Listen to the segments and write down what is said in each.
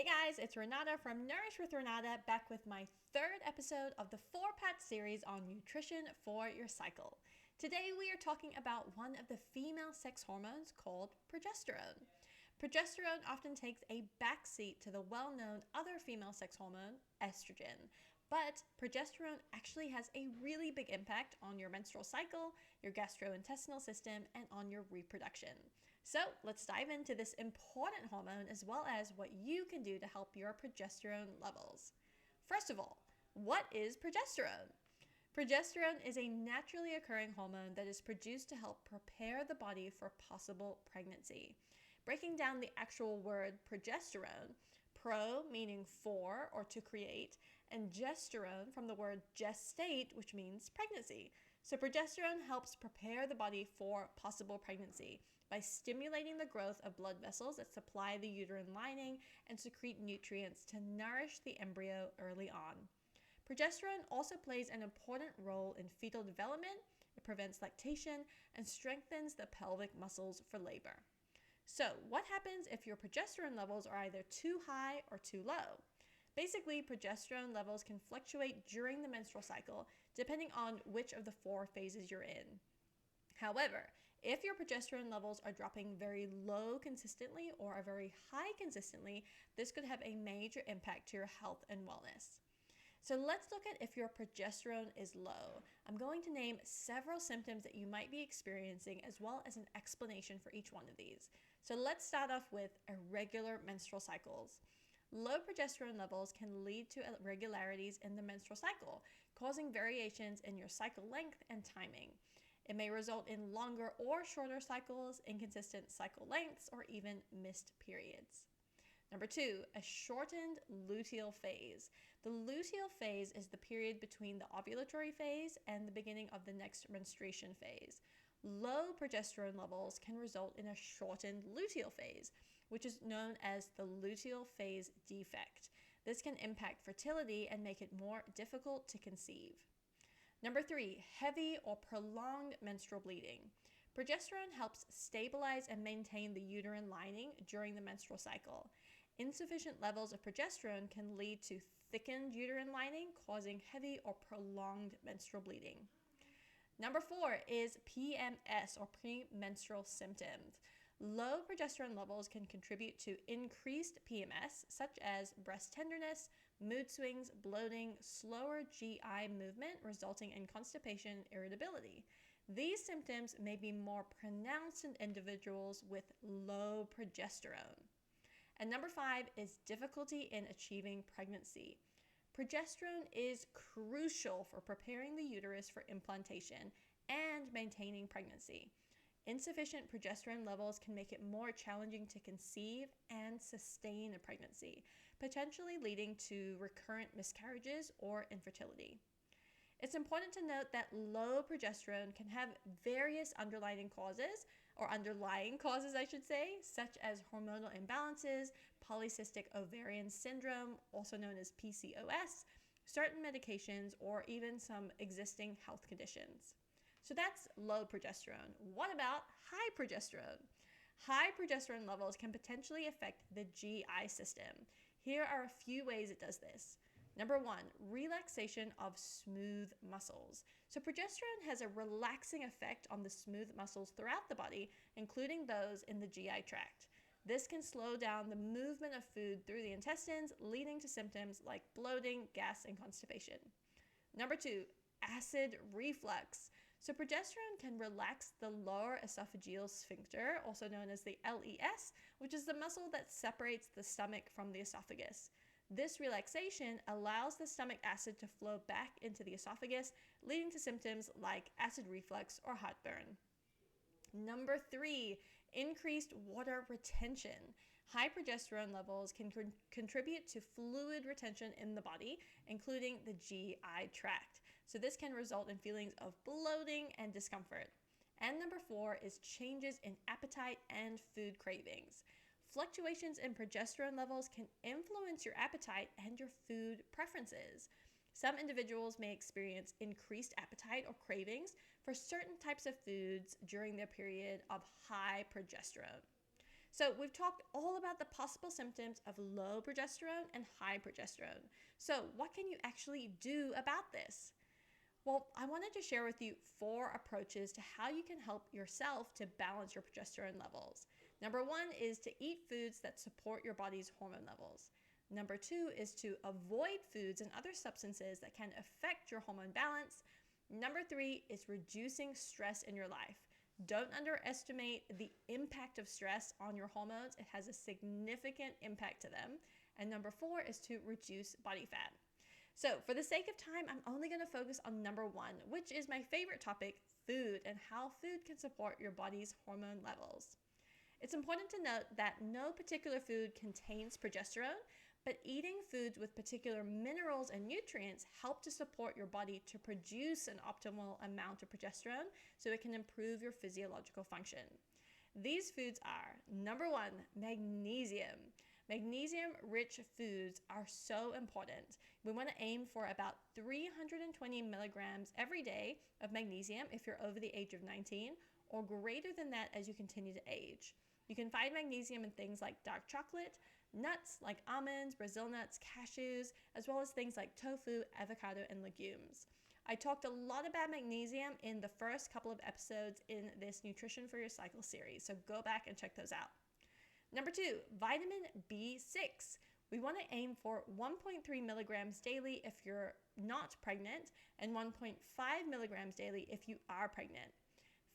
guys, it's Renata from Nourish with Renata, back with my third episode of the 4-part series on nutrition for your cycle. Today we are talking about one of the female sex hormones called progesterone. Progesterone often takes a backseat to the well-known other female sex hormone, estrogen. But progesterone actually has a really big impact on your menstrual cycle, your gastrointestinal system, and on your reproduction. So let's dive into this important hormone as well as what you can do to help your progesterone levels. First of all, what is progesterone? Progesterone is a naturally occurring hormone that is produced to help prepare the body for possible pregnancy. Breaking down the actual word progesterone, pro meaning for or to create, and gesterone from the word gestate, which means pregnancy. So progesterone helps prepare the body for possible pregnancy by stimulating the growth of blood vessels that supply the uterine lining and secrete nutrients to nourish the embryo early on. Progesterone also plays an important role in fetal development. It prevents lactation and strengthens the pelvic muscles for labor. So what happens if your progesterone levels are either too high or too low? Basically, progesterone levels can fluctuate during the menstrual cycle depending on which of the 4 phases you're in. However, if your progesterone levels are dropping very low consistently or are very high consistently, this could have a major impact to your health and wellness. So let's look at if your progesterone is low. I'm going to name several symptoms that you might be experiencing as well as an explanation for each one of these. So let's start off with irregular menstrual cycles. Low progesterone levels can lead to irregularities in the menstrual cycle, causing variations in your cycle length and timing. It may result in longer or shorter cycles, inconsistent cycle lengths, or even missed periods. Number 2, a shortened luteal phase. The luteal phase is the period between the ovulatory phase and the beginning of the next menstruation phase. Low progesterone levels can result in a shortened luteal phase, which is known as the luteal phase defect. This can impact fertility and make it more difficult to conceive. Number 3, heavy or prolonged menstrual bleeding. Progesterone helps stabilize and maintain the uterine lining during the menstrual cycle. Insufficient levels of progesterone can lead to thickened uterine lining, causing heavy or prolonged menstrual bleeding. Number 4 is PMS, or premenstrual symptoms. Low progesterone levels can contribute to increased PMS, such as breast tenderness, mood swings, bloating, slower GI movement, resulting in constipation and irritability. These symptoms may be more pronounced in individuals with low progesterone. And number 5 is difficulty in achieving pregnancy. Progesterone is crucial for preparing the uterus for implantation and maintaining pregnancy. Insufficient progesterone levels can make it more challenging to conceive and sustain a pregnancy, potentially leading to recurrent miscarriages or infertility. It's important to note that low progesterone can have various underlying causes, I should say, such as hormonal imbalances, polycystic ovarian syndrome, also known as PCOS, certain medications, or even some existing health conditions. So that's low progesterone. What about high progesterone? High progesterone levels can potentially affect the GI system. Here are a few ways it does this. Number 1, relaxation of smooth muscles. So progesterone has a relaxing effect on the smooth muscles throughout the body, including those in the GI tract. This can slow down the movement of food through the intestines, leading to symptoms like bloating, gas, and constipation. Number 2, acid reflux. So progesterone can relax the lower esophageal sphincter, also known as the LES, which is the muscle that separates the stomach from the esophagus. This relaxation allows the stomach acid to flow back into the esophagus, leading to symptoms like acid reflux or heartburn. Number 3, increased water retention. High progesterone levels can contribute to fluid retention in the body, including the GI tract. So this can result in feelings of bloating and discomfort. And number 4 is changes in appetite and food cravings. Fluctuations in progesterone levels can influence your appetite and your food preferences. Some individuals may experience increased appetite or cravings for certain types of foods during their period of high progesterone. So we've talked all about the possible symptoms of low progesterone and high progesterone. So what can you actually do about this? Well, I wanted to share with you 4 approaches to how you can help yourself to balance your progesterone levels. Number 1 is to eat foods that support your body's hormone levels. Number 2 is to avoid foods and other substances that can affect your hormone balance. Number 3 is reducing stress in your life. Don't underestimate the impact of stress on your hormones. It has a significant impact to them. And number 4 is to reduce body fat. So for the sake of time, I'm only going to focus on number 1, which is my favorite topic, food, and how food can support your body's hormone levels. It's important to note that no particular food contains progesterone, but eating foods with particular minerals and nutrients help to support your body to produce an optimal amount of progesterone so it can improve your physiological function. These foods are, number 1, magnesium. Magnesium-rich foods are so important. We want to aim for about 320 milligrams every day of magnesium if you're over the age of 19, or greater than that as you continue to age. You can find magnesium in things like dark chocolate, nuts like almonds, Brazil nuts, cashews, as well as things like tofu, avocado, and legumes. I talked a lot about magnesium in the first couple of episodes in this Nutrition for Your Cycle series, so go back and check those out. Number 2, vitamin B6. We want to aim for 1.3 milligrams daily if you're not pregnant and 1.5 milligrams daily if you are pregnant.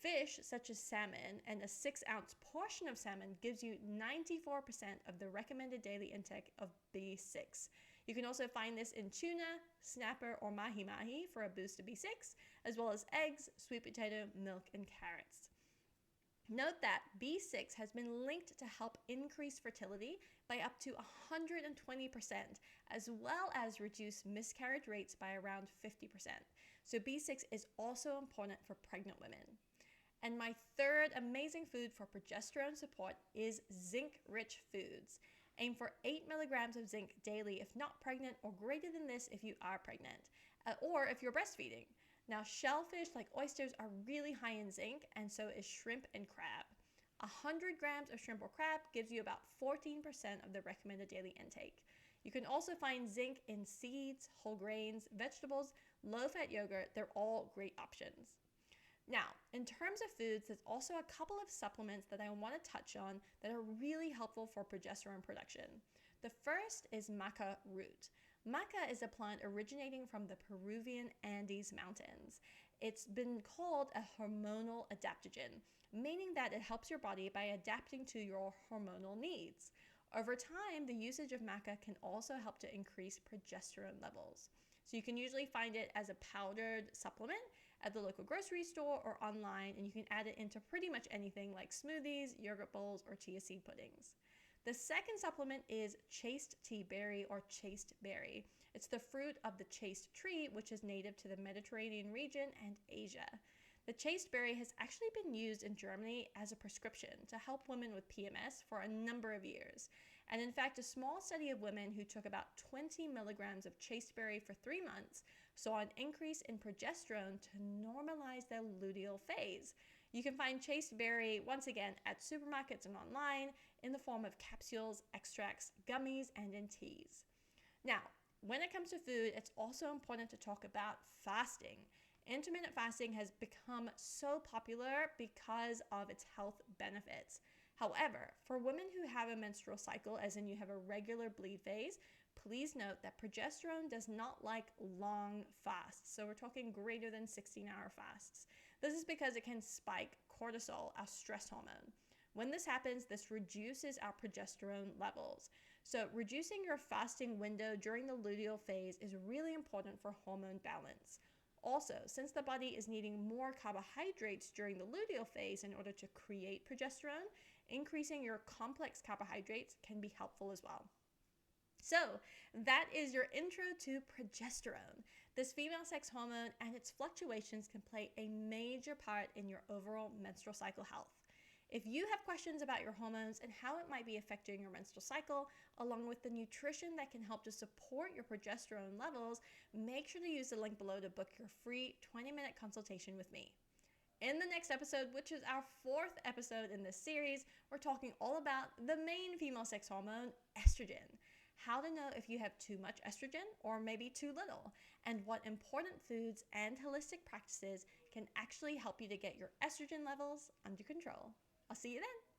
Fish, such as salmon, and a 6-ounce portion of salmon gives you 94% of the recommended daily intake of B6. You can also find this in tuna, snapper, or mahi-mahi for a boost of B6, as well as eggs, sweet potato, milk, and carrots. Note that B6 has been linked to help increase fertility by up to 120%, as well as reduce miscarriage rates by around 50%. So B6 is also important for pregnant women. And my third amazing food for progesterone support is zinc-rich foods. Aim for 8 milligrams of zinc daily if not pregnant, or greater than this if you are pregnant, or if you're breastfeeding. Now, shellfish like oysters are really high in zinc, and so is shrimp and crab. 100 grams of shrimp or crab gives you about 14% of the recommended daily intake. You can also find zinc in seeds, whole grains, vegetables, low-fat yogurt. They're all great options. Now, in terms of foods, there's also a couple of supplements that I want to touch on that are really helpful for progesterone production. The first is maca root. Maca is a plant originating from the Peruvian Andes Mountains. It's been called a hormonal adaptogen, meaning that it helps your body by adapting to your hormonal needs. Over time, the usage of maca can also help to increase progesterone levels. So you can usually find it as a powdered supplement at the local grocery store or online, and you can add it into pretty much anything like smoothies, yogurt bowls, or chia seed puddings. The second supplement is chaste tea berry or chaste berry. It's the fruit of the chaste tree, which is native to the Mediterranean region and Asia. The chaste berry has actually been used in Germany as a prescription to help women with PMS for a number of years. And in fact, a small study of women who took about 20 milligrams of chaste berry for 3 months saw an increase in progesterone to normalize their luteal phase. You can find chaste berry, once again, at supermarkets and online in the form of capsules, extracts, gummies, and in teas. Now, when it comes to food, it's also important to talk about fasting. Intermittent fasting has become so popular because of its health benefits. However, for women who have a menstrual cycle, as in you have a regular bleed phase, please note that progesterone does not like long fasts. So we're talking greater than 16-hour fasts. This is because it can spike cortisol, our stress hormone. When this happens, this reduces our progesterone levels. So reducing your fasting window during the luteal phase is really important for hormone balance. Also, since the body is needing more carbohydrates during the luteal phase in order to create progesterone, increasing your complex carbohydrates can be helpful as well. So that is your intro to progesterone. This female sex hormone and its fluctuations can play a major part in your overall menstrual cycle health. If you have questions about your hormones and how it might be affecting your menstrual cycle, along with the nutrition that can help to support your progesterone levels, make sure to use the link below to book your free 20-minute consultation with me. In the next episode, which is our 4th episode in this series, we're talking all about the main female sex hormone, estrogen. How to know if you have too much estrogen or maybe too little, and what important foods and holistic practices can actually help you to get your estrogen levels under control. I'll see you then.